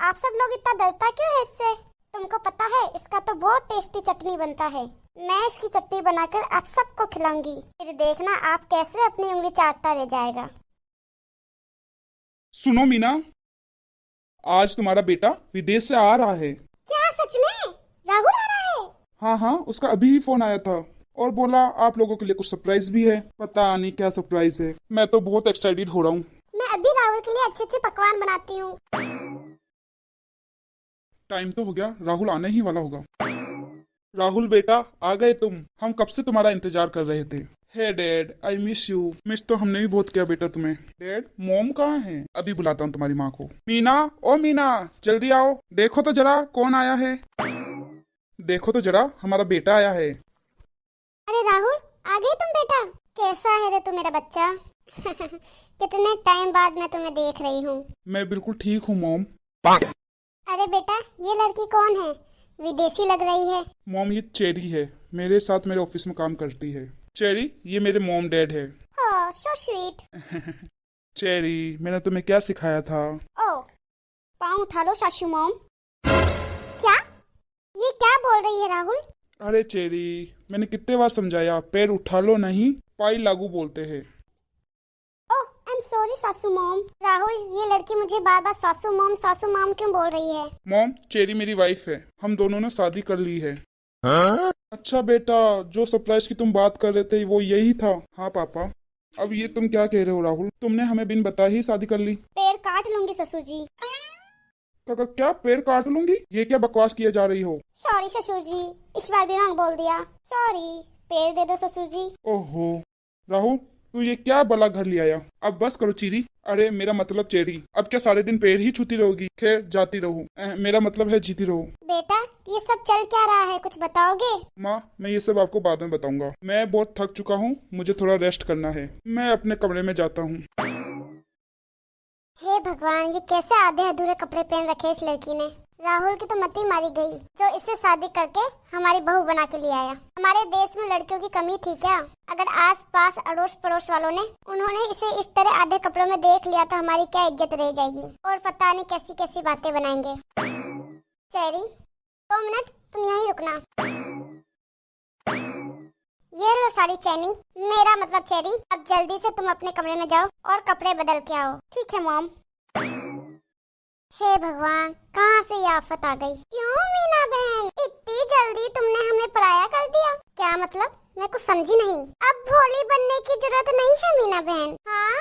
आप सब लोग इतना डरता क्यों है इससे? तुमको पता है इसका तो बहुत टेस्टी चटनी बनता है। मैं इसकी चटनी बनाकर आप सबको खिलाऊंगी, फिर देखना आप कैसे अपनी उंगली चाटता रह जाएगा। सुनो मीना, आज तुम्हारा बेटा विदेश से आ रहा है। क्या सच में? राहुल आ रहा है? हाँ हाँ, उसका अभी ही फोन आया था और बोला आप लोगों के लिए कुछ सरप्राइज भी है। पता नहीं क्या सरप्राइज है, मैं तो बहुत एक्साइटेड हो रहा हूँ। मैं अभी राहुल के लिए अच्छे अच्छे पकवान बनाती हूँ। टाइम तो हो गया, राहुल आने ही वाला होगा। राहुल बेटा, आ गए तुम। हम कब से तुम्हारा इंतजार कर रहे थे। Hey dad, I miss you. Miss तो हमने भी बहुत किया बेटा तुम्हें। डैड, मॉम कहाँ है? अभी बुलाता हूँ तुम्हारी माँ को। मीना, ओ मीना, जल्दी आओ, देखो तो जरा कौन आया है। देखो तो जरा, हमारा बेटा आया है। अरे राहुल, आ गए तुम बेटा? कैसा है रे तू मेरा बच्चा? कितने टाइम बाद मैं तुम्हें देख रही हूँ। मैं बिल्कुल ठीक हूँ मॉम। अरे बेटा, ये लड़की कौन है? विदेशी लग रही है। मॉम, ये चेरी है, मेरे साथ मेरे ऑफिस में काम करती है। चेरी, ये मेरे मॉम डैड है। ओह, सो स्वीट। चेरी, मैंने तुम्हें क्या सिखाया था? ओह, पाँव उठा लो सासू मॉम। क्या? ये क्या बोल रही है राहुल? अरे चेरी, मैंने कितने बार समझाया, पैर उठा लो नहीं, पाई लागू बोलते हैं। ओह, आई एम सॉरी सासू मॉम। राहुल, ये लड़की मुझे बार बार सासू मॉम क्यों बोल रही है? मॉम, चेरी मेरी वाइफ है, हम दोनों ने शादी कर ली है। हाँ? अच्छा बेटा, जो सरप्राइज की तुम बात कर रहे थे वो यही था। हाँ पापा। अब ये तुम क्या कह रहे हो राहुल? तुमने हमें बिन बताए ही शादी कर ली। पैर काट लूंगी ससुर जी। काका, क्या पैर काट लूंगी? ये क्या बकवास किए जा रही हो? सॉरी ससुर जी, इस बार भी रंग बोल दिया। सॉरी, पैर दे दो ससुर जी। ओहो राहुल, तू ये क्या बला घर ले आया? अब बस करो चीरी। अरे मेरा मतलब चेरी, अब क्या सारे दिन पैर ही छूती रहोगी? खैर, जाती रहो। मेरा मतलब है जीती रहो। बेटा, ये सब चल क्या रहा है, कुछ बताओगे? माँ, मैं ये सब आपको बाद में बताऊंगा। मैं बहुत थक चुका हूँ, मुझे थोड़ा रेस्ट करना है। मैं अपने कमरे में जाता हूँ। हे भगवान, ये कैसे आधे अधूरे कपड़े पहन रखे इस लड़की ने। राहुल की तो मती मारी गई, जो इसे शादी करके हमारी बहू बना के ले आया। हमारे देश में लड़कियों की कमी थी क्या? अगर आस पास अड़ोस पड़ोस वालों ने उन्होंने इसे इस तरह आधे कपड़ों में देख लिया तो हमारी क्या इज्जत रह जाएगी, और पता नहीं कैसी कैसी बातें बनाएंगे। चेरी, 2 मिनट तुम यहीं रुकना। ये लो साड़ी चैनी, मेरा मतलब चेरी। अब जल्दी से तुम अपने कमरे में जाओ और कपड़े बदल के आओ। ठीक है मॉम। हे भगवान, कहाँ से ये आफत आ गई? क्यों मीना बहन, इतनी जल्दी तुमने हमें पराया कर दिया? क्या मतलब? मैं कुछ समझी नहीं। अब भोली बनने की जरूरत नहीं है मीना बहन। हाँ,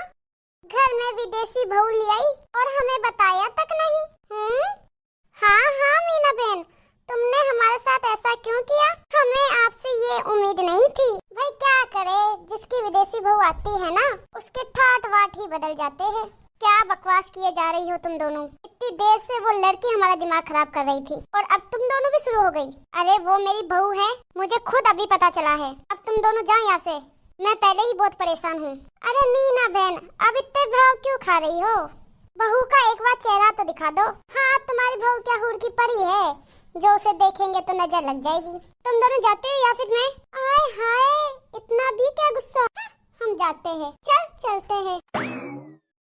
घर में विदेशी बहू ले आई और हमें बताया तक नहीं। हाँ हाँ मीना बहन, तुमने हमारे साथ ऐसा क्यों किया? हमें आपसे ये उम्मीद नहीं थी। भाई क्या करे, जिसकी विदेशी बहू आती है ना, उसके ठाट वाट ही बदल जाते हैं। क्या बकवास किए जा रही हो तुम दोनों? इतनी देर से वो लड़की हमारा दिमाग खराब कर रही थी और अब तुम दोनों भी शुरू हो गई। अरे वो मेरी बहू है, मुझे खुद अभी पता चला है। अब तुम दोनों जाओ यहाँ से, मैं पहले ही बहुत परेशान हूँ। अरे मीना बहन, अब इतने भाव क्यों खा रही हो? बहू का एक बार चेहरा तो दिखा दो। हाँ, तुम्हारी बहू क्या हुर की परी है, जो उसे देखेंगे तो नजर लग जाएगी। तुम दोनों जाते हो या फिर मैं? आय हाय, इतना भी क्या गुस्सा? हम जाते हैं, चलते हैं।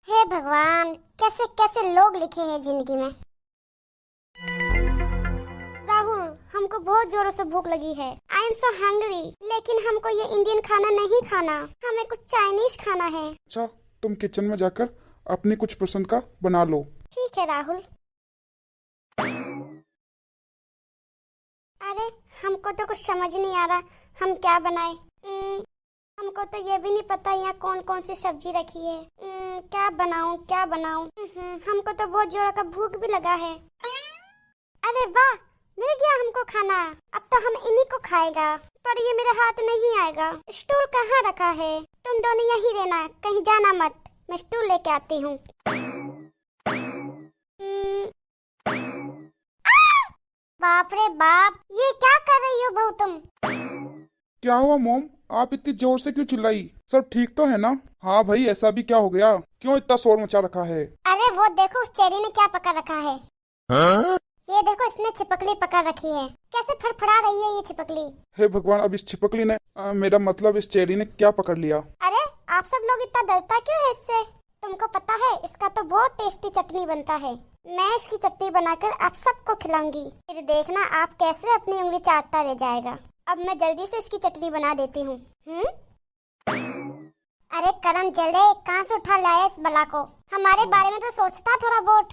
हे भगवान, कैसे कैसे लोग लिखे हैं जिंदगी में। राहुल, हमको बहुत जोरों से भूख लगी है। आई एम सो हंग्री, लेकिन हमको ये इंडियन खाना नहीं खाना, हमें कुछ चाइनीज खाना है। अच्छा, तुम किचन में जाकर अपनी कुछ पसंद का बना लो। ठीक है राहुल। अरे हमको तो कुछ समझ नहीं आ रहा, हम क्या बनाए? हमको तो ये भी नहीं पता यहाँ कौन कौन सी सब्जी रखी है। क्या बनाऊं? हमको तो बहुत जोरों का भूख भी लगा है। अरे वाह, मिल गया हमको खाना। अब तो हम इन्हीं को खाएगा, पर ये मेरे हाथ नहीं आएगा। स्टूल कहाँ रखा है? तुम दोनों यहीं रहना, कहीं जाना मत, मैं स्टूल लेके आती हूँ। बाप रे बाप, ये क्या कर रही हो बहू तुम? क्या हुआ मॉम, आप इतनी जोर से क्यों चिल्लाई? सब ठीक तो है ना? हाँ भाई, ऐसा भी क्या हो गया? क्यों इतना शोर मचा रखा है? अरे वो देखो, उस चेरी ने क्या पकड़ रखा है। हाँ? ये देखो, इसने छिपकली पकड़ रखी है। कैसे फड़फड़ा रही है ये छिपकली। हे भगवान, अब इस छिपकली ने मेरा मतलब इस चेरी ने क्या पकड़ लिया? अरे आप सब लोग इतना डरता क्यों है इससे? तुमको पता है इसका तो बहुत टेस्टी चटनी बनता है। मैं इसकी चटनी बनाकर आप सबको खिलाऊंगी। फिर देखना आप कैसे अपनी उंगली चाटता रह जाएगा। अब मैं जल्दी से इसकी चटनी बना देती हूँ। अरे करम जले, कहाँ से उठा लाया इस बला को? हमारे बारे में तो सोचता थोड़ा बहुत।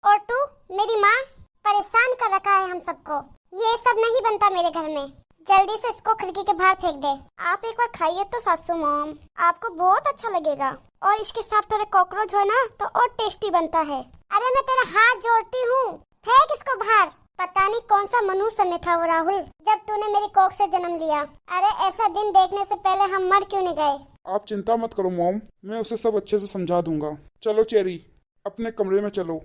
और तू मेरी माँ, परेशान कर रखा है हम सबको। ये सब नहीं बनता मेरे घर में। जल्दी से इसको खिड़की के बाहर फेंक दे। आप एक बार खाइए तो सासू मॉम, आपको बहुत अच्छा लगेगा। और इसके साथ थोड़े कॉकरोच हो ना तो और टेस्टी बनता है। अरे मैं तेरा हाथ जोड़ती हूँ, फेंक इसको बाहर। पता नहीं कौन सा मनुष्य में था वो राहुल, जब तूने मेरी कोख से जन्म लिया। अरे ऐसा दिन देखने से पहले हम मर क्यों नहीं गए? आप चिंता मत करो मॉम, मैं उसे सब अच्छे से समझा दूंगा। चलो चेरी, अपने कमरे में चलो।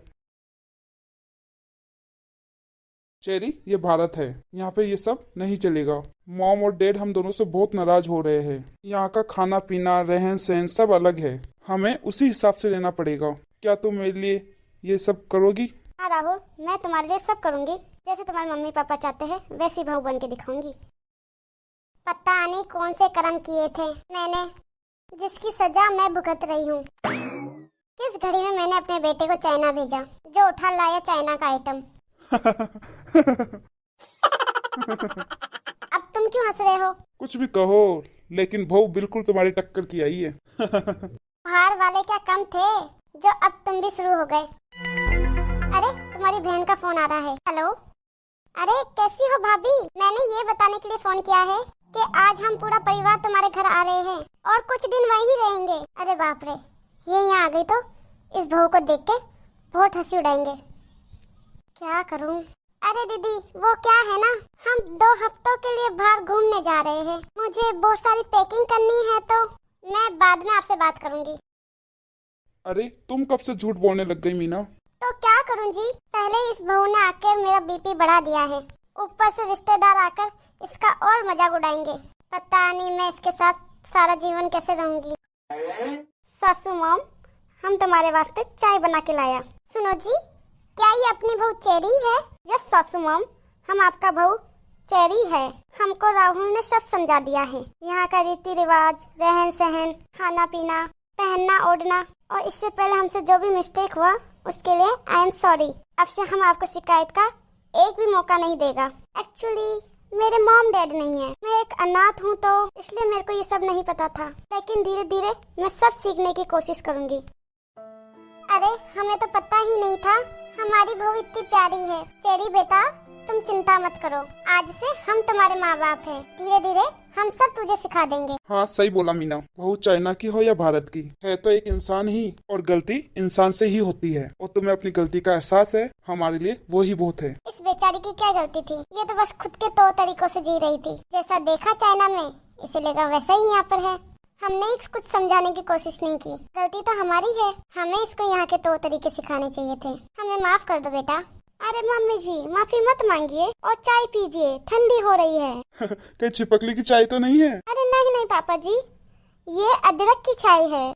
चेरी, ये भारत है, यहाँ पे ये सब नहीं चलेगा। मॉम और डैड हम दोनों से बहुत नाराज हो रहे हैं। यहाँ का खाना पीना, रहन सहन सब अलग है। हमें उसी हिसाब से रहना पड़ेगा। क्या तुम मेरे लिए ये सब करोगी? हाँ राहुल, मैं तुम्हारे लिए सब करूँगी। जैसे तुम्हारे मम्मी पापा चाहते हैं वैसी बहू बन के दिखाऊंगी। पता नहीं कौन से कर्म किए थे मैंने, जिसकी सजा मैं भुगत रही हूँ। किस घड़ी में मैंने अपने बेटे को चाइना भेजा, जो उठा लाया चाइना का आइटम। अब तुम क्यों हंस रहे हो? कुछ भी कहो, लेकिन बहू बिल्कुल तुम्हारी टक्कर की आई है। बाहर वाले क्या कम थे जो अब तुम भी शुरू हो गए। अरे तुम्हारी बहन का फोन आ रहा है। हेलो, अरे कैसी हो भाभी? मैंने ये बताने के लिए फोन किया है कि आज हम पूरा परिवार तुम्हारे घर आ रहे हैं और कुछ दिन वहीं रहेंगे। अरे बाप रे, ये यहाँ आ गई तो इस बहू को देख के बहुत हंसी उड़ाएंगे। क्या करूं? अरे दीदी, वो क्या है ना, हम 2 हफ्तों के लिए बाहर घूमने जा रहे हैं। मुझे बहुत सारी पैकिंग करनी है, तो मैं बाद में आपसे बात करूंगी। अरे तुम कब से झूठ बोलने लग गई मीना? तो क्या करूं जी, पहले इस बहू ने आकर मेरा बीपी बढ़ा दिया है, ऊपर से रिश्तेदार आकर इसका और मजाक उड़ाएंगे। पता नहीं मैं इसके साथ सारा जीवन कैसे रहूंगी। सासू मॉम, हम तुम्हारे वास्ते चाय बना के लाया। सुनो जी, क्या ये अपनी बहू चेरी है? यस सासू मॉम, हम आपका बहू चेरी है। हमको राहुल ने सब समझा दिया है, यहाँ का रीति रिवाज, रहन सहन, खाना पीना, पहनना ओढ़ना, और इससे पहले हमसे जो भी मिस्टेक हुआ उसके लिए आई एम सॉरी। अब से हम आपको शिकायत का एक भी मौका नहीं देगा। एक्चुअली मेरे मॉम डैड नहीं है, मैं एक अनाथ हूँ, तो इसलिए मेरे को ये सब नहीं पता था। लेकिन धीरे धीरे मैं सब सीखने की कोशिश करूँगी। अरे हमें तो पता ही नहीं था हमारी बहू इतनी प्यारी है। चेरी बेटा, तुम चिंता मत करो, आज से हम तुम्हारे माँ बाप हैं। धीरे धीरे हम सब तुझे सिखा देंगे। हाँ सही बोला मीना, बहू चाइना की हो या भारत की, है तो एक इंसान ही, और गलती इंसान से ही होती है। और तुम्हें अपनी गलती का एहसास है, हमारे लिए वो ही बहुत है। इस बेचारी की क्या गलती थी? ये तो बस खुद के तौर तरीकों से जी रही थी। जैसा देखा चाइना में, इसे लगा वैसा ही यहाँ पर है। हमने कुछ समझाने की कोशिश नहीं की। गलती तो हमारी है, हमें इसको यहाँ के तौर तरीके सिखाने चाहिए थे। हमें माफ कर दो बेटा। अरे मम्मी जी, माफी मत मांगिए और चाय पीजिए, ठंडी हो रही है। कहीं चिपकली की चाय तो नहीं है? अरे नहीं नहीं पापा जी, ये अदरक की चाय है।